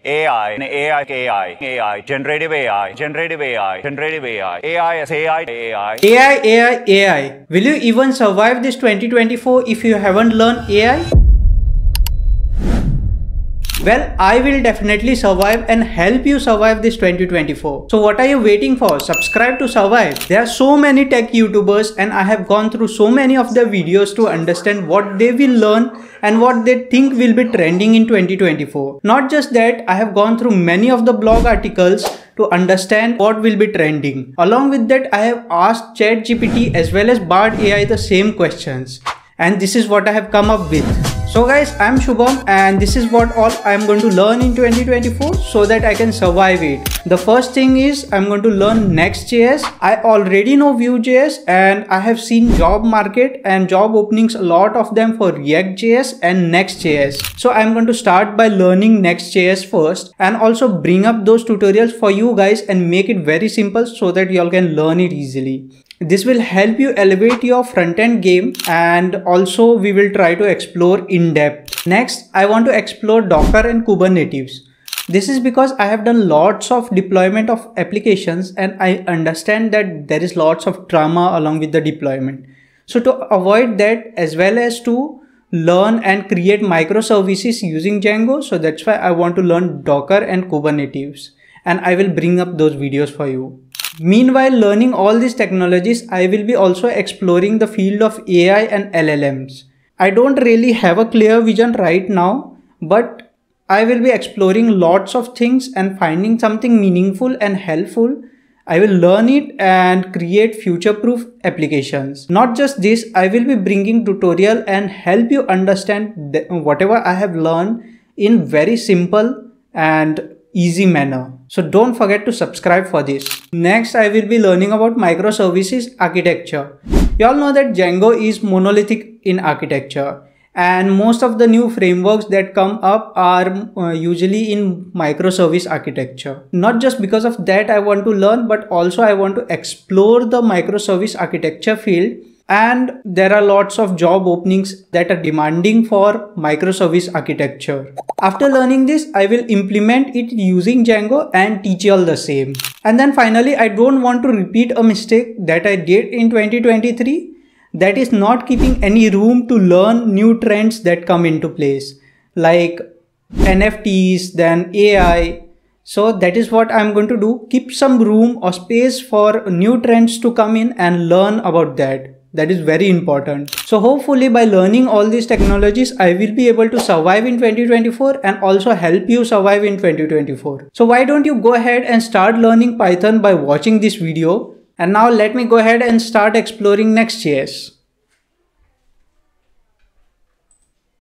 AI. Will you even survive this 2024 if you haven't learned AI? Well, I will definitely survive and help you survive this 2024. So what are you waiting for? Subscribe to survive. There are so many tech YouTubers and I have gone through so many of their videos to understand what they will learn and what they think will be trending in 2024. Not just that, I have gone through many of the blog articles to understand what will be trending. Along with that, I have asked ChatGPT as well as Bard AI the same questions. And this is what I have come up with. So guys, I'm Shubham and this is what all I'm going to learn in 2024 so that I can survive it. The first thing is I'm going to learn NextJs. I already know Vue.js and I have seen job market and job openings, a lot of them for React.js and Next.js. So I'm going to start by learning Next.js first and also bring up those tutorials for you guys and make it very simple so that y'all can learn it easily. This will help you elevate your front-end game and also we will try to explore in depth. Next, I want to explore Docker and Kubernetes. This is because I have done lots of deployment of applications and I understand that there is lots of trauma along with the deployment. So to avoid that as well as to learn and create microservices using Django, so that's why I want to learn Docker and Kubernetes and I will bring up those videos for you. Meanwhile, learning all these technologies, I will be also exploring the field of AI and LLMs. I don't really have a clear vision right now, but I will be exploring lots of things and finding something meaningful and helpful. I will learn it and create future-proof applications. Not just this, I will be bringing tutorial and help you understand whatever I have learned in very simple and easy manner. So don't forget to subscribe for this. Next, I will be learning about microservices architecture. You all know that Django is monolithic in architecture and most of the new frameworks that come up are usually in microservice architecture. Not just because of that I want to learn, but also I want to explore the microservice architecture field. And there are lots of job openings that are demanding for microservice architecture. After learning this, I will implement it using Django and teach you all the same. And then finally, I don't want to repeat a mistake that I did in 2023. That is not keeping any room to learn new trends that come into place, like NFTs, then AI. So that is what I'm going to do. Keep some room or space for new trends to come in and learn about that. That is very important. So hopefully by learning all these technologies, I will be able to survive in 2024 and also help you survive in 2024. So why don't you go ahead and start learning Python by watching this video? And now let me go ahead and start exploring Next.js.